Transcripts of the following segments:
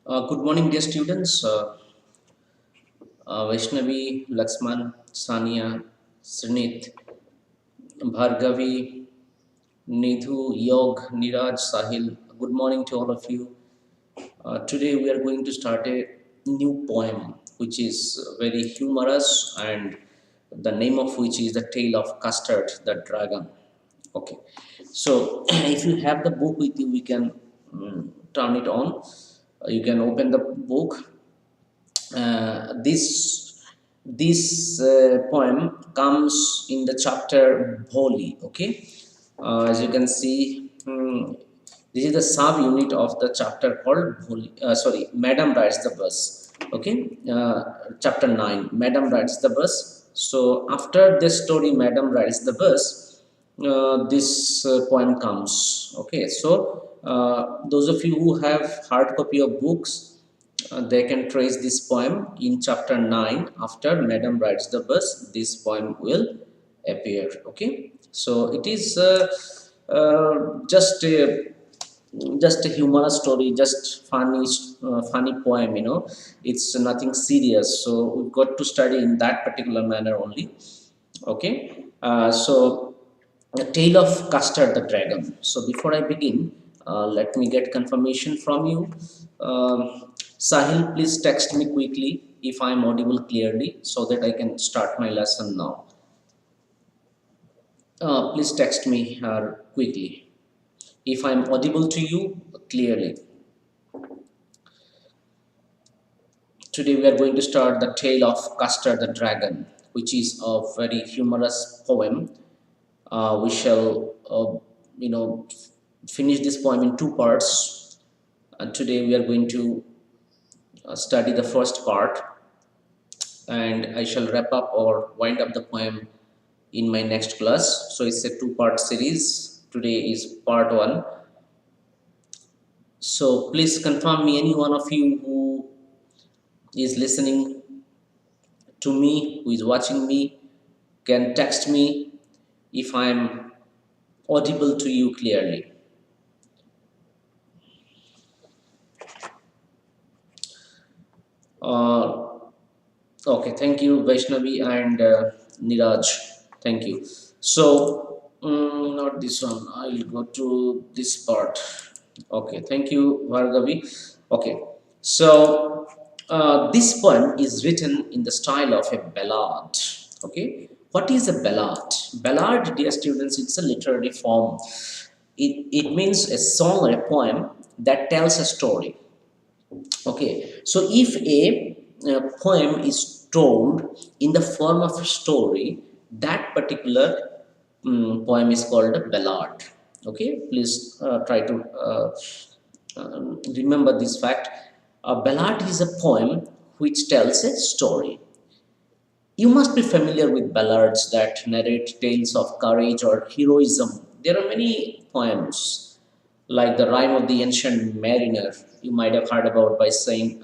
Good morning, dear students. Vaishnavi, Laxman, Sania, Srinit, Bhargavi, Nidhu, Yog, Niraj, Sahil. Good morning to all of you. Today we are going to start a new poem which is very humorous, and the name of which is The Tale of Custard the Dragon. Okay, so if you have the book with you, we can turn it on. You can open the book. This poem comes in the chapter Bholi. Okay, as you can see, this is the sub unit of the chapter called Bholi. Madam rides the bus. Okay, chapter 9, Madam rides the bus. So after this story, Madam rides the bus, this poem comes. Okay, so those of you who have hard copy of books, they can trace this poem in chapter 9. After Madam rides the bus, this poem will appear. Okay, so it is just a humorous story, just funny poem. It's nothing serious, so we've got to study in that particular manner only. Okay, so the tale of Custard the Dragon. So before I begin, let me get confirmation from you. Sahil, please text me quickly if I am audible clearly so that I can start my lesson now. Please text me quickly if I am audible to you clearly. Today we are going to start the tale of Custard the Dragon, which is a very humorous poem. We shall, finish this poem in two parts. And today we are going to study the first part, and I shall wrap up or wind up the poem in my next class. So it's a two-part series. Today is part 1. So please confirm me, any one of you who is listening to me, who is watching me, can text me if I am audible to you clearly. Okay, thank you, Vaishnavi and Niraj. Thank you. So, not this one. I'll go to this part. Okay, thank you, Bhargavi. Okay, so this poem is written in the style of a ballad. Okay, what is a ballad? Ballad, dear students, it's a literary form. It means a song or a poem that tells a story. Okay, so if a poem is told in the form of a story, that particular poem is called a ballad. Okay, please try to remember this fact. A ballad is a poem which tells a story. You must be familiar with ballads that narrate tales of courage or heroism. There are many poems like the Rhyme of the Ancient Mariner. You might have heard about by Samuel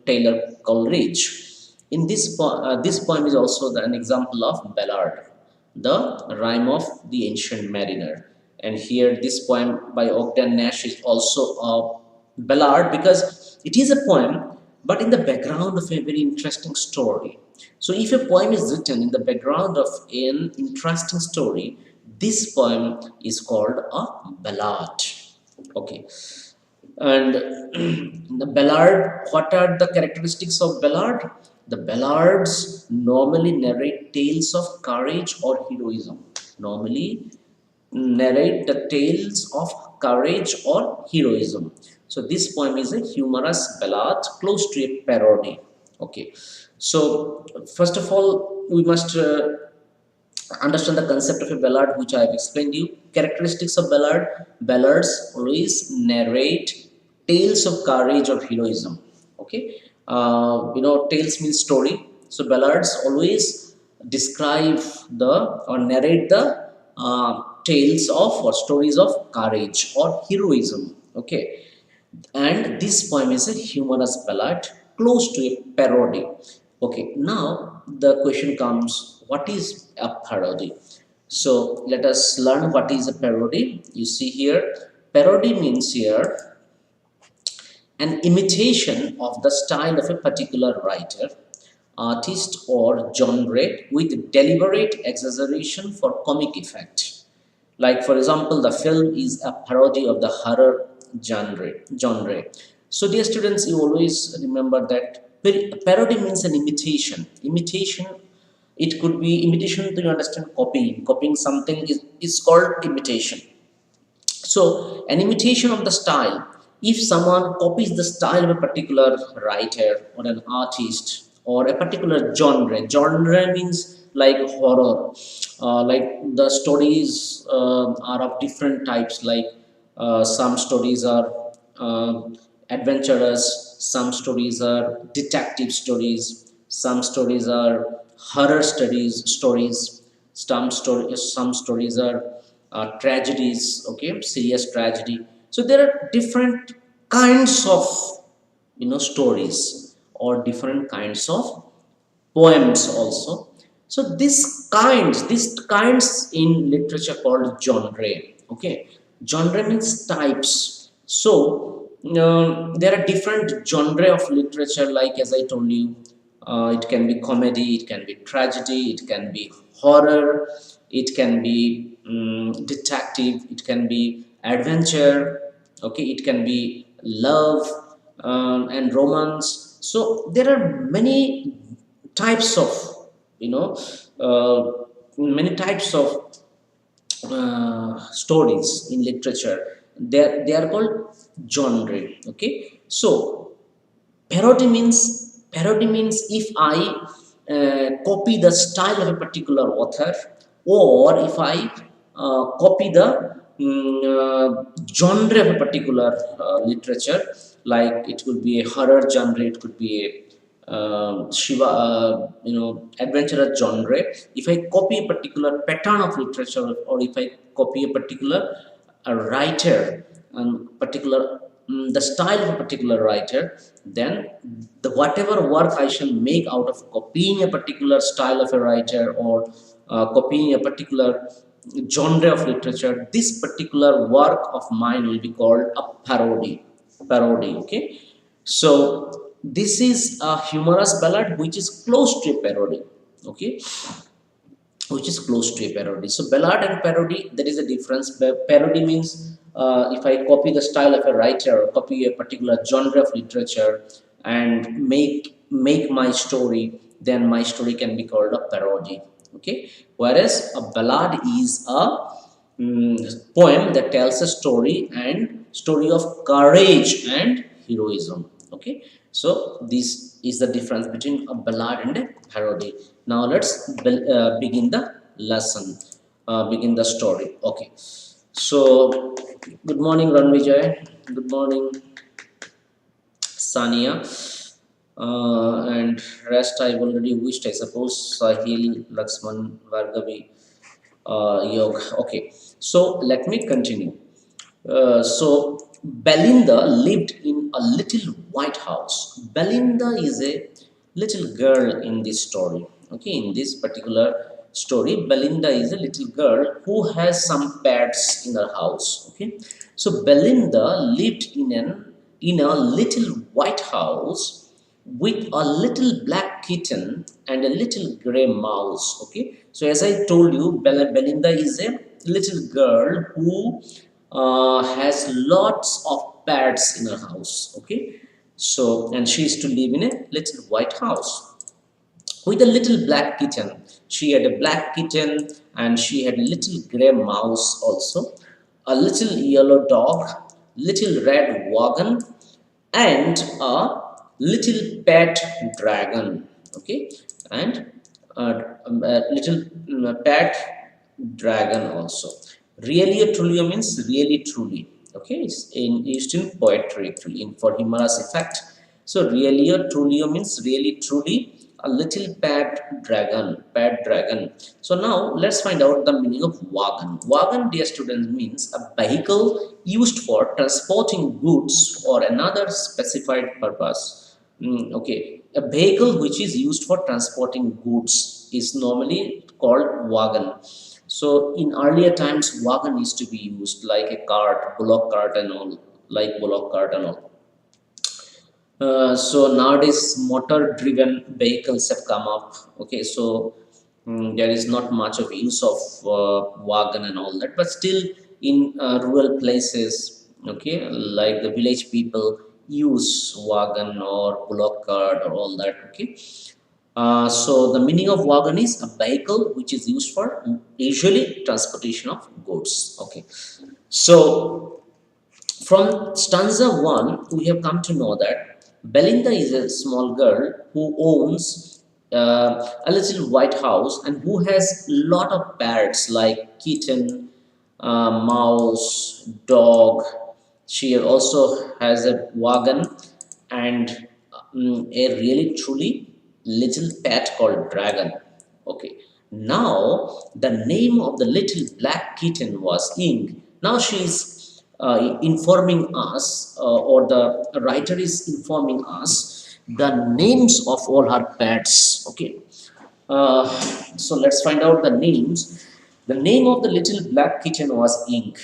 Taylor Coleridge. In this poem is also an example of ballad, the Rhyme of the Ancient Mariner. And here, this poem by Ogden Nash is also a ballad because it is a poem, but in the background of a very interesting story. So, if a poem is written in the background of an interesting story, this poem is called a ballad. Okay, and the ballad, what are the characteristics of ballad? The ballads normally narrate tales of courage or heroism. Normally narrate the tales of courage or heroism. So this poem is a humorous ballad close to a parody. Okay, so first of all, we must understand the concept of a ballad, which I have explained you. Characteristics of ballad: ballads always narrate tales of courage or heroism. Okay, tales means story, so ballads always describe the or narrate the tales of or stories of courage or heroism. Okay, and this poem is a humorous ballad close to a parody. Okay, now the question comes, what is a parody? So let us learn what is a parody. You see here, parody means here an imitation of the style of a particular writer, artist, or genre with deliberate exaggeration for comic effect. Like, for example, the film is a parody of the horror genre. So, dear students, you always remember that parody means an imitation. Imitation, it could be imitation to understand copying. Copying something is called imitation. So, an imitation of the style, if someone copies the style of a particular writer or an artist or a particular genre means like horror, like the stories are of different types, like some stories are adventurous, some stories are detective stories, some stories are horror stories, some stories are tragedies, okay, serious tragedy. So there are different kinds of stories or different kinds of poems also. So these kinds in literature called genre. Okay, genre means types. So there are different genre of literature, like as I told you, it can be comedy, it can be tragedy, it can be horror, it can be detective, it can be adventure, okay, it can be love and romance. So there are many types of you know many types of stories in literature. They are called genre. Okay, so parody means if I copy the style of a particular author, or if I copy the genre of a particular literature, like it could be a horror genre, it could be a Shiva, adventurous genre. If I copy a particular pattern of literature, or if I copy a particular writer and particular the style of a particular writer, then the whatever work I shall make out of copying a particular style of a writer, or copying a particular genre of literature, this particular work of mine will be called a parody. Okay, so this is a humorous ballad which is close to a parody. Okay, which is close to a parody. So ballad and parody, there is a difference. Parody means if I copy the style of a writer, or copy a particular genre of literature, and make my story, then my story can be called a parody. Okay, whereas a ballad is a poem that tells a story of courage and heroism. Okay, so this is the difference between a ballad and a parody. Now let's begin the lesson, begin the story. Okay, so good morning Ranvijay, good morning Sania, and rest I've already wished, I suppose. Sahil, Laxman, Vargavi, Yog. Okay, so let me continue. So Belinda lived in a little white house. Belinda is a little girl in this story. Okay, in this particular story, Belinda is a little girl who has some pets in her house. Okay, so Belinda lived in a little white house with a little black kitten and a little gray mouse. Okay, so as I told you, Belinda is a little girl who has lots of pets in her house. Okay, so and she used to live in a little white house with a little black kitten. She had a black kitten and she had a little gray mouse also, a little yellow dog, little red wagon, and a little pet dragon. Okay, and a little pet dragon also. Really or truly means really truly. Okay, it's in used in poetry actually in for humorous effect. So really or truly means really truly, a little pet dragon. So now let's find out the meaning of wagon. Wagon, dear students, means a vehicle used for transporting goods or another specified purpose. Okay, a vehicle which is used for transporting goods is normally called wagon. So in earlier times, wagon used to be used like a cart, bullock cart and all, like bullock cart and all. So nowadays motor driven vehicles have come up. Okay, so there is not much of use of wagon and all that, but still in rural places, okay, like the village people use wagon or bullock cart or all that. Okay, so the meaning of wagon is a vehicle which is used for usually transportation of goods. Okay, so from stanza 1, we have come to know that Belinda is a small girl who owns a little white house and who has lot of pets like kitten, mouse, dog. She also has a wagon and a really truly little pet called Dragon. Okay. Now the name of the little black kitten was Ink. Now she is informing us, or the writer is informing us the names of all her pets. Okay. Uh, so let's find out the names. The name of the little black kitten was Ink.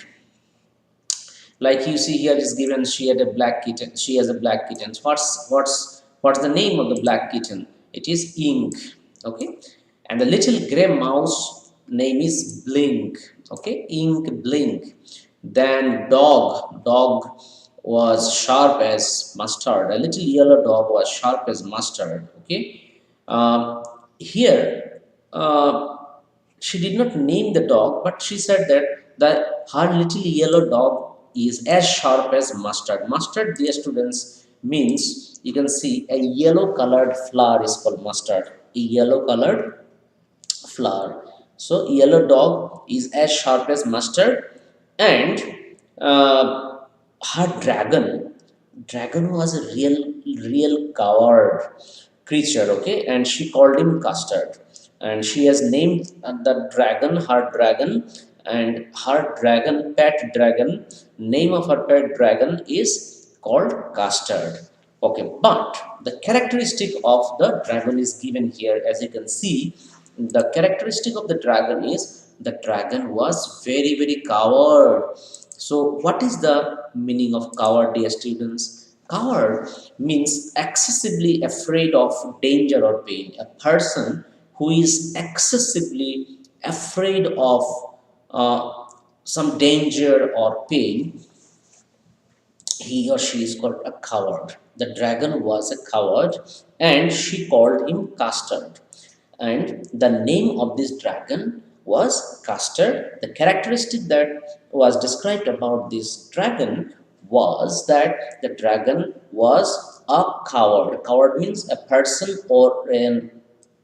Like you see here is given, she had a black kitten. She has a black kitten. What's the name of the black kitten? It is Ink. Okay, and the little gray mouse name is Blink. Okay, Ink Blink. Then dog was sharp as mustard. A little yellow dog was sharp as mustard. Okay, here. She did not name the dog, but she said that her little yellow dog is as sharp as mustard. Mustard, dear students, means you can see a yellow colored flower is called mustard. A yellow colored flower. So yellow dog is as sharp as mustard, and uh, her dragon was a real coward creature. Okay, and she called him Custard, and she has named the dragon her dragon, and her dragon, pet dragon, name of her pet dragon is called Custard. Okay, but the characteristic of the dragon is given here. As you can see, the characteristic of the dragon is the dragon was very coward. So what is the meaning of coward, dear students? Coward means excessively afraid of danger or pain. A person who is excessively afraid of uh, some danger or pain, he or she is called a coward. The dragon was a coward and she called him Custard. And the name of this dragon was Custard. The characteristic that was described about this dragon was that the dragon was a coward. Coward means a person or an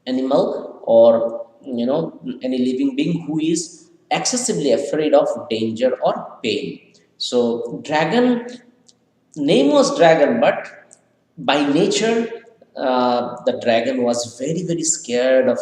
animal, or any living being who is excessively afraid of danger or pain. So dragon name was dragon, but by nature the dragon was very scared of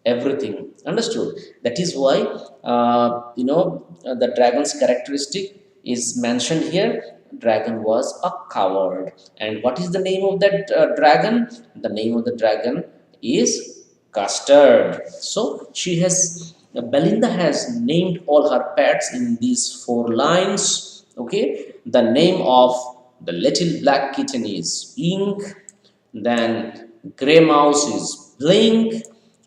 everything. Understood? That is why the dragon's characteristic is mentioned here. Dragon was a coward. And what is the name of that dragon? The name of the dragon is Custard. So she has Belinda has named all her pets in these four lines. Okay, the name of the little black kitten is Ink. Then gray mouse is Blink.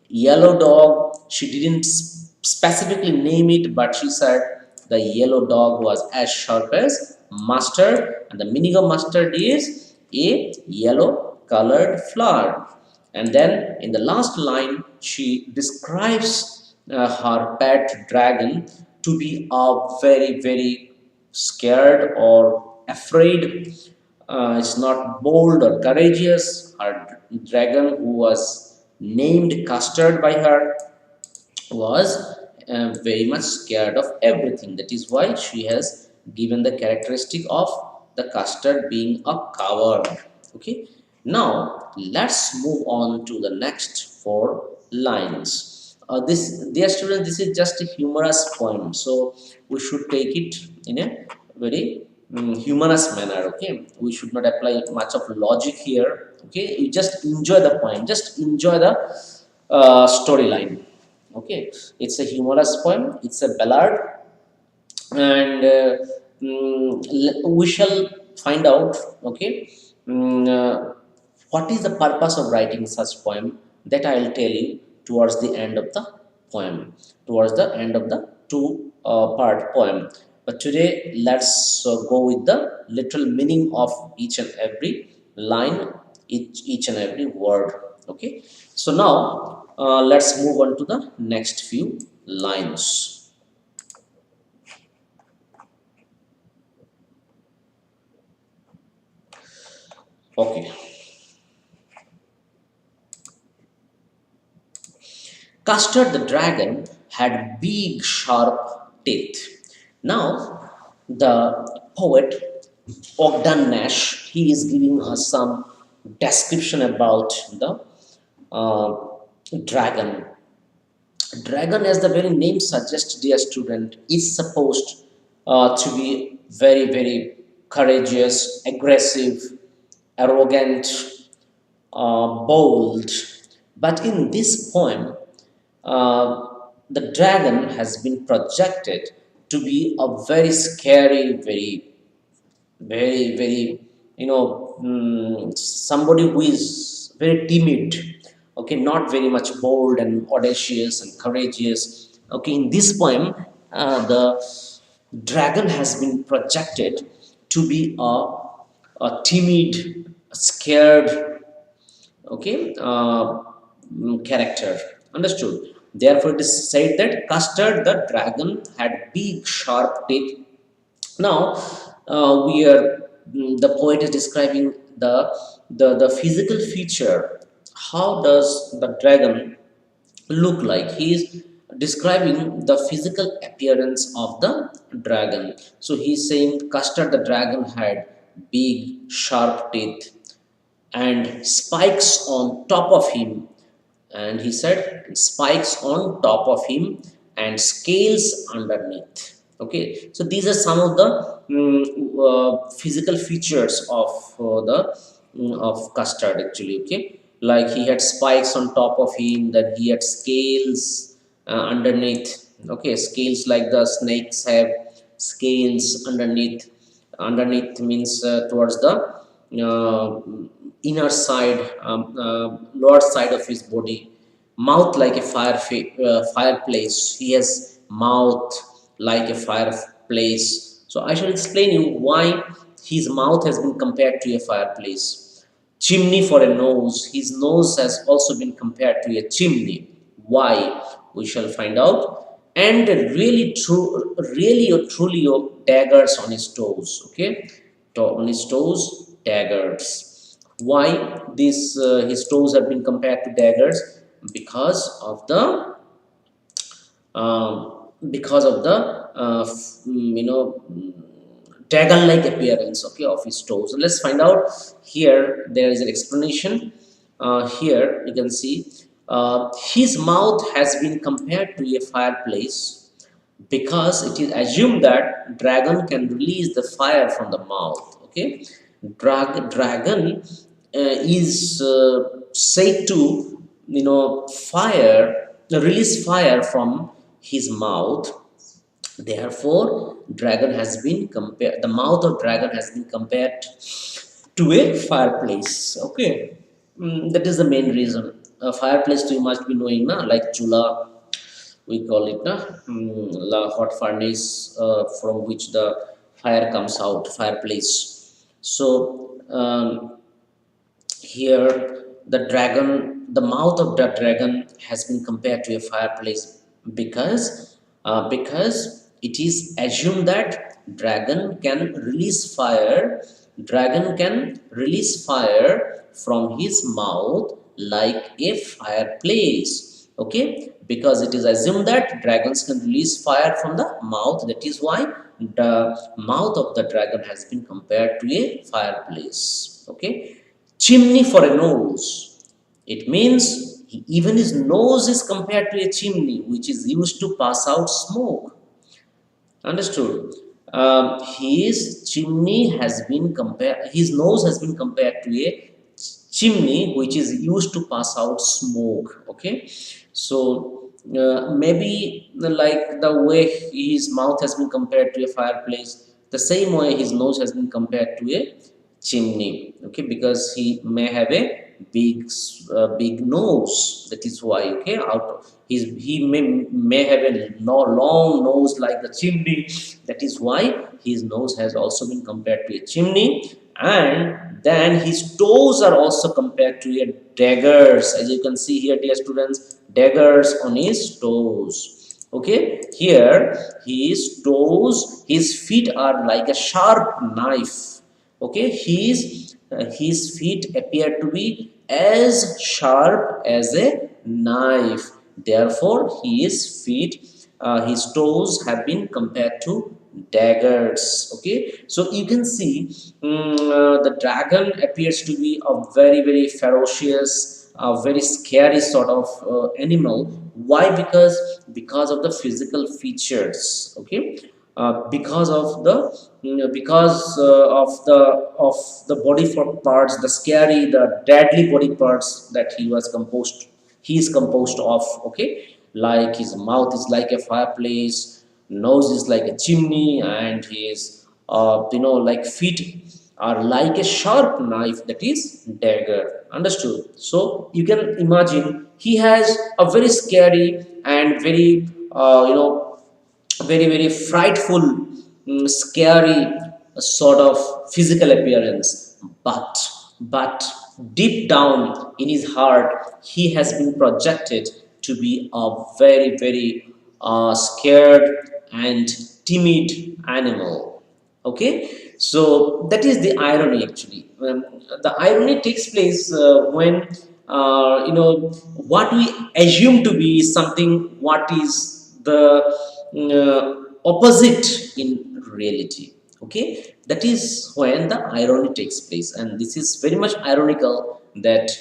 Yellow dog, she didn't specifically name it, but she said the yellow dog was as sharp as mustard. And the meaning of mustard is a yellow colored flower. And then in the last line, she describes her pet dragon to be a very scared or afraid. It's not bold or courageous. Her dragon, who was named Custard by her, was very much scared of everything. That is why she has given the characteristic of the Custard being a coward. Okay. Now let's move on to the next four lines. Dear students, this is just a humorous poem, so we should take it in a very humorous manner. Okay, we should not apply much of logic here. Okay, you just enjoy the poem, just enjoy the storyline. Okay, it's a humorous poem, it's a ballad, and we shall find out. Okay, Mm, uh, what is the purpose of writing such poem? That I'll tell you towards the end of the poem, towards the end of the two part poem. But today, let's go with the literal meaning of each and every line, each and every word. Okay. So now, let's move on to the next few lines. Okay. Custard the dragon had big, sharp teeth. Now, the poet Ogden Nash, he is giving us some description about the uh, dragon. Dragon, as the very name suggests, dear student, is supposed to be very, very courageous, aggressive, arrogant, bold. But in this poem, uh, the dragon has been projected to be a very scary, very, somebody who is very timid. Okay, not very much bold and audacious and courageous. Okay, in this poem, the dragon has been projected to be a timid, scared, okay, character. Understood? Therefore, it is said that Custard the dragon had big, sharp teeth. Now, we are the poet is describing the physical feature. How does the dragon look like? He is describing the physical appearance of the dragon. So he's saying Custard the dragon had big, sharp teeth and spikes on top of him, and he said spikes on top of him and scales underneath. Okay, so these are some of the physical features of of Custard actually. Okay, like he had spikes on top of him, then he had scales underneath. Okay, scales like the snakes have scales underneath means towards the inner side, lower side of his body. Mouth like a fireplace. He has mouth like a fireplace. So I shall explain you why his mouth has been compared to a fireplace. Chimney for a nose. His nose has also been compared to a chimney. Why? We shall find out. And really or truly daggers on his toes. Okay, on his toes, daggers. Why these his toes have been compared to daggers? Because of the because of the dragon-like appearance, okay, of his toes. So let's find out. Here there is an explanation. Here you can see his mouth has been compared to a fireplace because it is assumed that dragon can release the fire from the mouth. Okay, dragon is said to fire release fire from his mouth. Therefore, dragon has been compared. The mouth of dragon has been compared to a fireplace. Okay, that is the main reason. A fireplace, you must be knowing, na, like chula, we call it, na, la hot furnace from which the fire comes out. Fireplace. So here, the mouth of the dragon has been compared to a fireplace because it is assumed that dragon can release fire from his mouth like a fireplace. Okay, because it is assumed that dragons can release fire from the mouth. That is why the mouth of the dragon has been compared to a fireplace. Okay, chimney for a nose. It means even his nose is compared to a chimney, which is used to pass out smoke. Understood? His chimney has been compared. His nose has been compared to a chimney, which is used to pass out smoke. Okay, so maybe like the way his mouth has been compared to a fireplace, the same way his nose has been compared to a chimney. Okay, because he may have a big nose. That is why. Okay, he may have a long nose like the chimney. That is why his nose has also been compared to a chimney. And then his toes are also compared to a daggers, as you can see here, dear students, daggers on his toes. Okay, here his toes, his feet are like a sharp knife. Okay, his feet appear to be as sharp as a knife. Therefore his toes have been compared to daggers. Okay, so you can see the dragon appears to be a very ferocious, very scary sort of animal. Why? Because of the physical features. Okay, because of the because of the body parts, the scary, the deadly body parts that he is composed of. Okay, like his mouth is like a fireplace, nose is like a chimney, and his like feet are like a sharp knife, that is dagger. Understood? So you can imagine he has a very scary and very very frightful, scary sort of physical appearance. But deep down in his heart, he has been projected to be a very scared and timid animal. Okay, so that is the irony actually. The irony takes place when what we assume to be something, what is the opposite in reality. Okay, that is when the irony takes place, and this is very much ironical that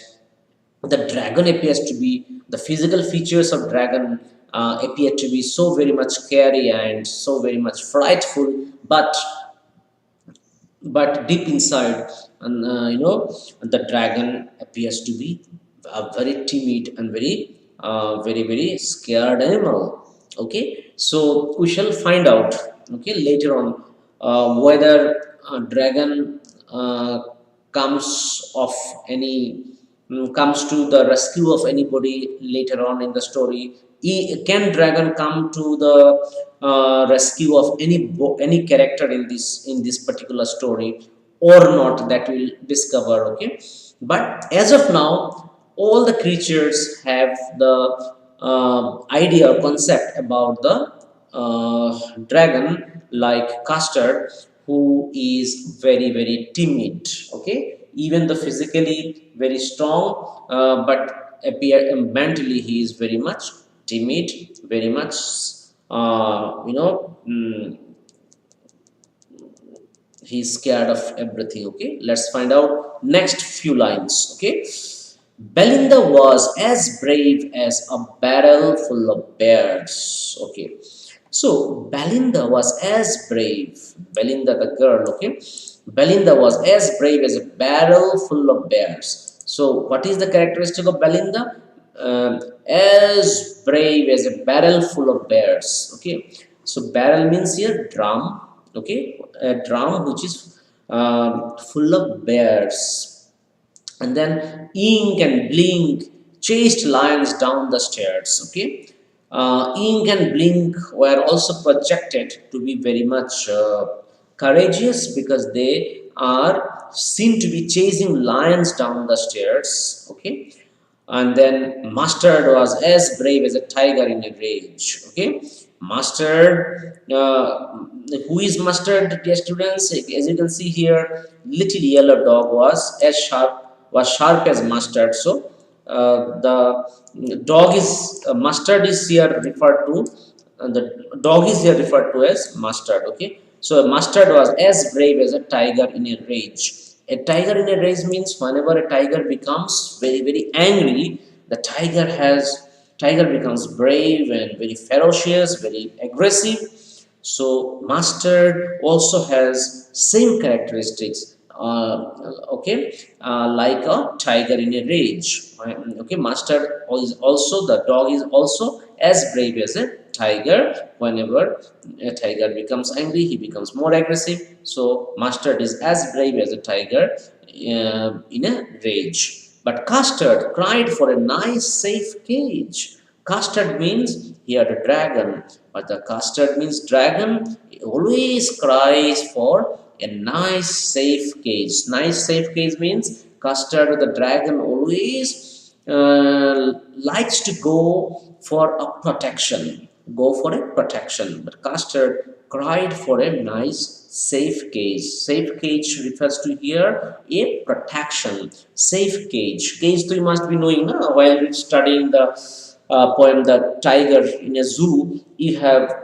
the dragon appears to be, the physical features of dragon appear to be so very much scary and so very much frightful, but deep inside, and the dragon appears to be a very timid and very scared animal. Okay, so we shall find out, okay, later on, whether a dragon comes of any comes to the rescue of anybody later on in the story. Can dragon come to the rescue of any character in this particular story or not? That we'll discover. Okay, but as of now, all the creatures have the idea or concept about the dragon, like Custard, who is very timid. Okay, even the physically very strong, but appear mentally he is very much timid, very much he's scared of everything. Okay, let's find out next few lines. Okay, Belinda was as brave as a barrel full of bears. Okay, so Belinda was as brave. Belinda, the girl. Okay, Belinda was as brave as a barrel full of bears. So, what is the characteristic of Belinda? As brave as a barrel full of bears. Okay, so barrel means here drum. Okay, a drum which is full of bears. And then ink and blink chased lions down the stairs. Okay, ink and blink were also projected to be very much courageous, because they are seen to be chasing lions down the stairs. Okay, and then Mustard was as brave as a tiger in a rage. Okay, Mustard, who is Mustard, dear students? As you can see here, little yellow dog was sharp as Mustard. So the dog is Mustard is here referred to. The dog is here referred to as Mustard. Okay, so Mustard was as brave as a tiger in a rage. A tiger in a rage means whenever a tiger becomes very angry, the tiger becomes brave and very ferocious, very aggressive. So Mustard also has same characteristics. Okay, like a tiger in a rage. Okay, Mustard is also, the dog is also as brave as a tiger. Whenever a tiger becomes angry, he becomes more aggressive. So Mustard is as brave as a tiger in a rage. But Custard cried for a nice, safe cage. Custard means he had a dragon, but the custard means dragon always cries for a nice, safe cage. Nice, safe cage means Custard, the dragon, always likes to go for a protection. Go for a protection. But Custard cried for a nice safe cage. Safe cage refers to here a protection. Safe cage. Cage you must be knowing while studying the poem The Tiger in a Zoo. You have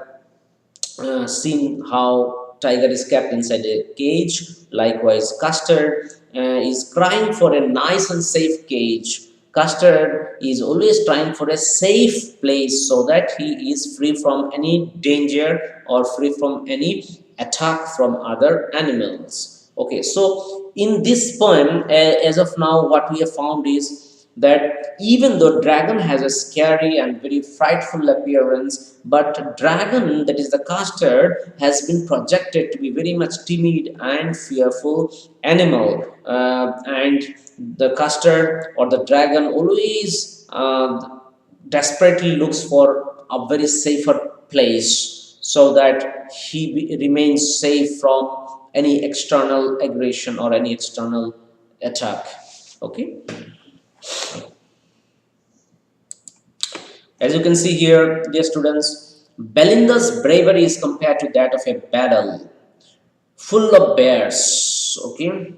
seen how tiger is kept inside a cage. Likewise, Custard is crying for a nice and safe cage. Custard is always trying for a safe place so that he is free from any danger or free from any attack from other animals. Okay, so in this poem, as of now, what we have found is that even though dragon has a scary and very frightful appearance, but dragon, that is the Custard, has been projected to be very much timid and fearful animal, and the Custard or the dragon always desperately looks for a very safer place so that he remains safe from any external aggression or any external attack. Okay. As you can see here, dear students, Belinda's bravery is compared to that of a barrel full of bears. Okay,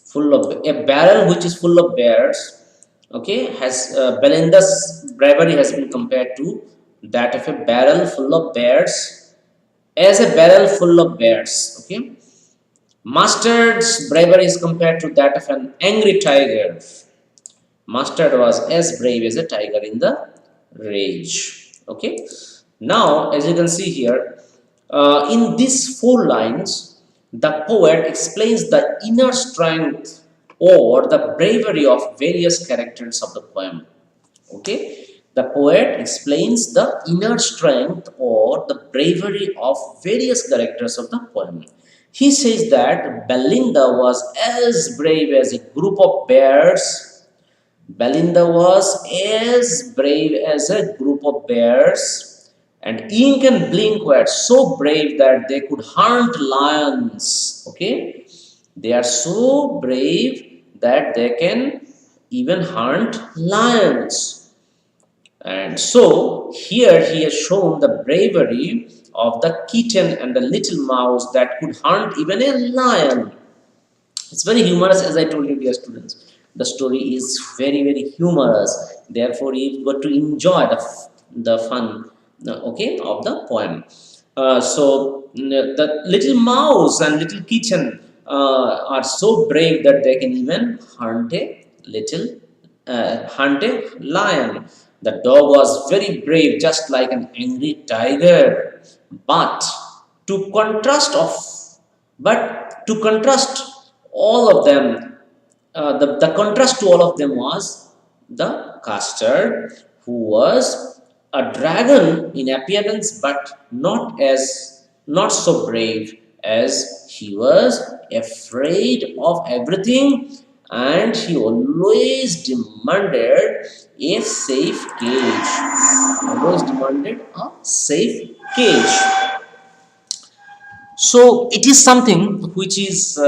full of a barrel which is full of bears. Okay, has Belinda's bravery has been compared to that of a barrel full of bears, as a barrel full of bears. Okay, Mustard's bravery is compared to that of an angry tiger. Mustard was as brave as a tiger in the rage. Okay. Now, as you can see here, in these 4 lines, the poet explains the inner strength or the bravery of various characters of the poem. Okay. The poet explains the inner strength or the bravery of various characters of the poem. He says that Belinda was as brave as a group of bears. Belinda was as brave as a group of bears, and Ink and Blink were so brave that they could hunt lions. Okay, they are so brave that they can even hunt lions. And so here he has shown the bravery of the kitten and the little mouse that could hunt even a lion. It's very humorous, as I told you, dear students. The story is very, very humorous. Therefore, you've got to enjoy the fun, okay, of the poem. So, the little mouse and little kitten are so brave that they can even hunt a lion. The dog was very brave, just like an angry tiger. But to contrast of, but to contrast all of them, the contrast to all of them was the Custard, who was a dragon in appearance, but not so brave, as he was afraid of everything, and he always demanded a safe cage. Always demanded a safe cage. So it is something which is,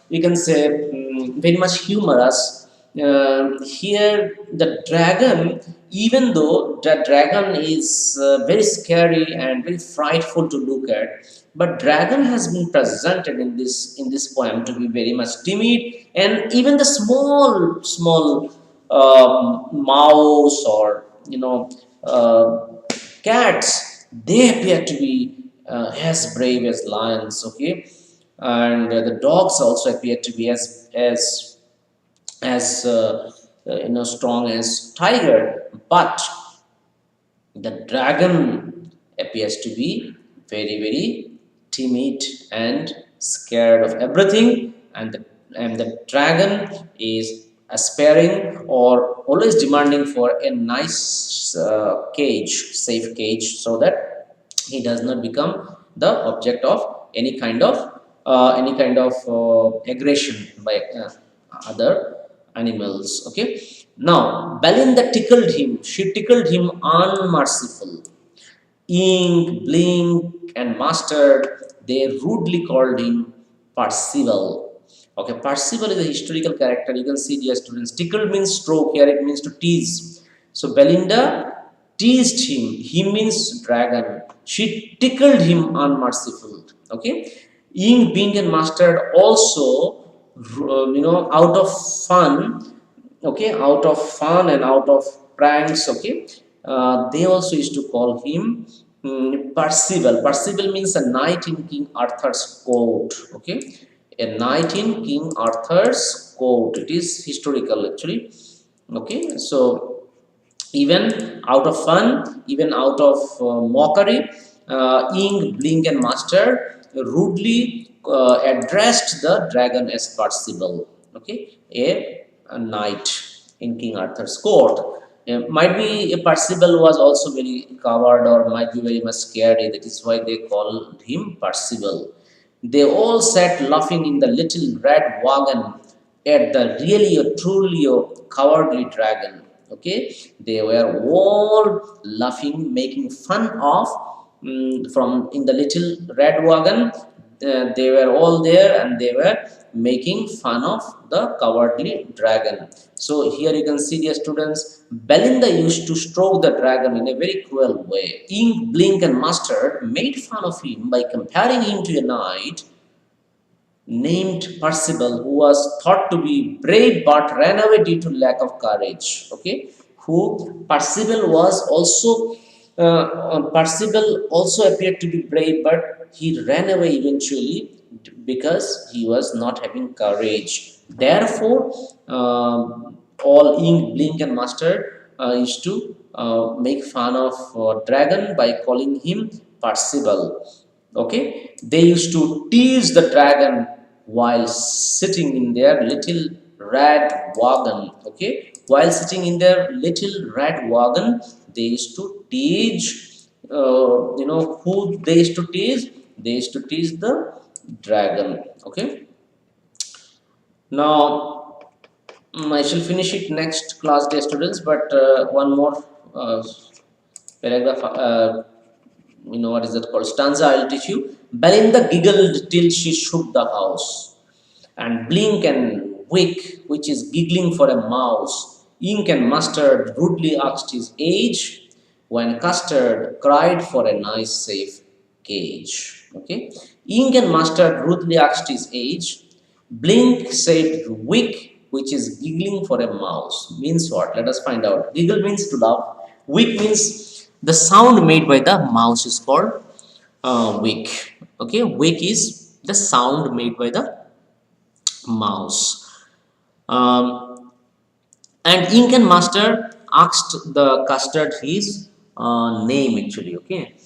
we can say, very much humorous. Here, the dragon, even though the dragon is very scary and very frightful to look at, but dragon has been presented in this poem to be very much timid, and even the small mouse or cats, they appear to be as brave as lions. Okay, and the dogs also appear to be as strong as tiger, but the dragon appears to be very timid and scared of everything, and the dragon is aspiring or always demanding for a nice cage, safe cage, so that he does not become the object of any kind of aggression by other animals. Okay. Now Belinda tickled him. She tickled him unmerciful. Ink, Blink, and Mustard, they rudely called him Percival. Okay, Percival is a historical character. You can see, dear students, tickle means stroke. Here it means to tease. So Belinda teased him. He means dragon. She tickled him unmerciful. Okay, Ink, Blink, and Mustard also, out of fun, okay, out of fun and out of pranks, okay, they also used to call him Percival. Percival means a knight in King Arthur's court. Okay, a knight in King Arthur's court. It is historical actually. Okay, so even out of fun, even out of mockery, Ink, Blink, and Mustard rudely addressed the dragon as Percival. Okay, a knight in King Arthur's court. Might be Percival was also very coward or might be very much scared. That is why they called him Percival. They all sat laughing in the little red wagon at the really a truly a cowardly dragon. Okay, they were all laughing, making fun of from in the little red wagon. They were all there and they were making fun of the cowardly dragon. So here you can see, dear students, Belinda used to stroke the dragon in a very cruel way. Ink, Blink, and Mustard made fun of him by comparing him to a knight named Percival, who was thought to be brave but ran away due to lack of courage. Okay, who Percival was also Percival also appeared to be brave, but he ran away eventually because he was not having courage. Therefore, all Ink, Blink, and Mustard used to make fun of dragon by calling him Percival. Okay, they used to tease the dragon while sitting in their little red wagon. Okay, while sitting in their little red wagon, they used to tease. Who they used to tease? They used to tease the dragon. Okay. Now I shall finish it next class, dear students. But one more paragraph. What is that called? Stanza. I'll teach you. Belinda giggled till she shook the house, and Blink and Wick, which is giggling for a mouse. Ink and Mustard rudely asked his age, when Custard cried for a nice safe cage. Okay, Ink and Mustard rudely asked his age. Blink said Wick, which is giggling for a mouse. Means what? Let us find out. Giggle means to laugh. Wick means the sound made by the mouse is called wick. Okay, wick is the sound made by the mouse. And Ink and Mustard asked the Custard his name actually. Okay,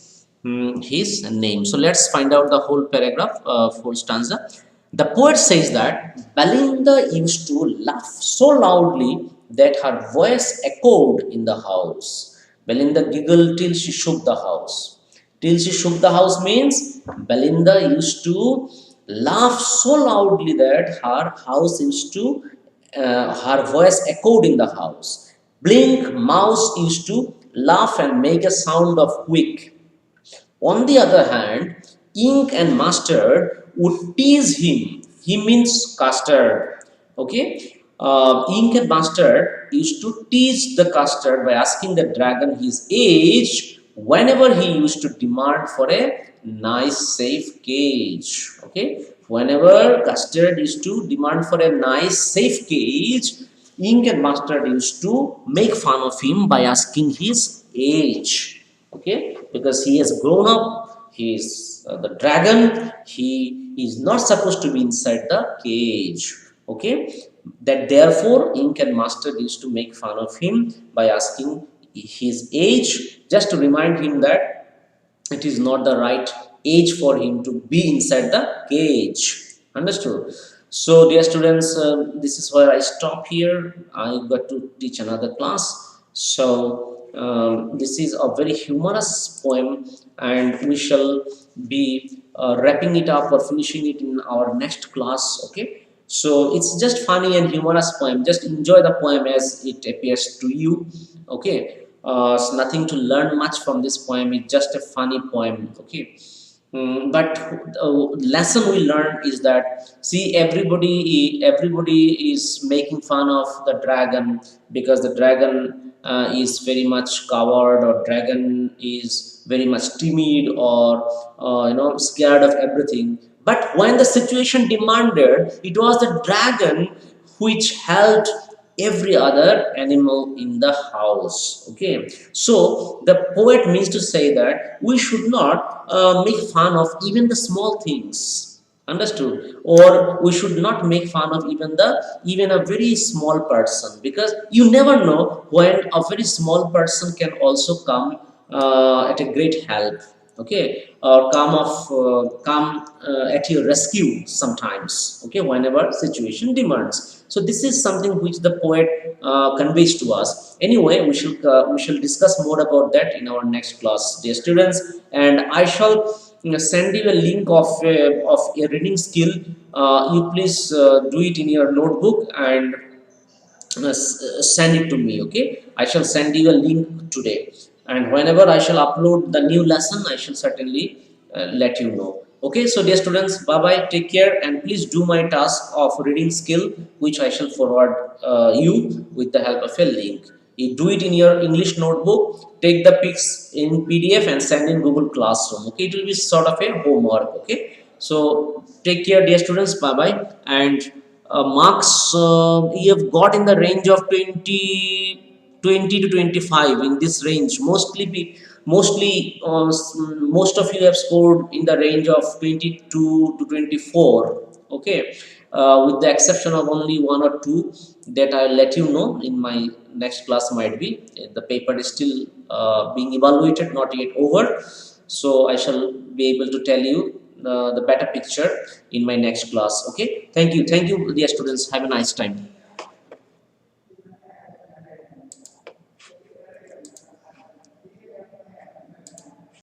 his name. So let's find out the whole paragraph, full stanza. The poet says that Belinda used to laugh so loudly that her voice echoed in the house. Belinda giggled till she shook the house. Till she shook the house means Belinda used to laugh so loudly that her voice echoed in the house. Blink, mouse used to laugh and make a sound of wick. On the other hand, Ink and Mustard would tease him. He means Custard. Okay, Ink and Mustard used to tease the Custard by asking the dragon his age whenever he used to demand for a nice safe cage. Okay, whenever Custard used to demand for a nice safe cage, Ink and Mustard used to make fun of him by asking his age. Okay, because he has grown up, he is the dragon, he is not supposed to be inside the cage. Okay, that therefore Ink and Mustard used to make fun of him by asking his age, just to remind him that it is not the right age for him to be inside the cage. Understood? So, dear students, this is where I stop here. I got to teach another class. So, this is a very humorous poem, and we shall be wrapping it up or finishing it in our next class. Okay. So, it's just funny and humorous poem. Just enjoy the poem as it appears to you. Okay. It's nothing to learn much from this poem. It's just a funny poem. Okay. But lesson we learned is that see everybody is making fun of the dragon because the dragon is very much coward, or dragon is very much timid, or scared of everything. But when the situation demanded, it was the dragon which helped every other animal in the house. Okay, so the poet means to say that we should not make fun of even the small things, understood, or we should not make fun of even a very small person, because you never know when a very small person can also come at a great help. Okay, or come at your rescue sometimes. Okay, whenever situation demands. So this is something which the poet conveys to us. Anyway, we shall discuss more about that in our next class, dear students, and I shall send you a link of a reading skill. You please do it in your notebook and send it to me. Okay, I shall send you a link today, and whenever I shall upload the new lesson, I shall certainly let you know. Okay, so dear students, bye bye, take care, and please do my task of reading skill, which I shall forward you with the help of a link. You do it in your English notebook, take the pics in PDF and send in Google Classroom. Okay, it will be sort of a homework. Okay, so take care, dear students, bye bye, and marks you have got in the range of 20 to 25, in this range mostly most of you have scored in the range of 22 to 24. Okay, with the exception of only one or two that I'll let you know in my next class. Might be the paper is still being evaluated, not yet over, so I shall be able to tell you the better picture in my next class. Okay, thank you, dear students, have a nice time.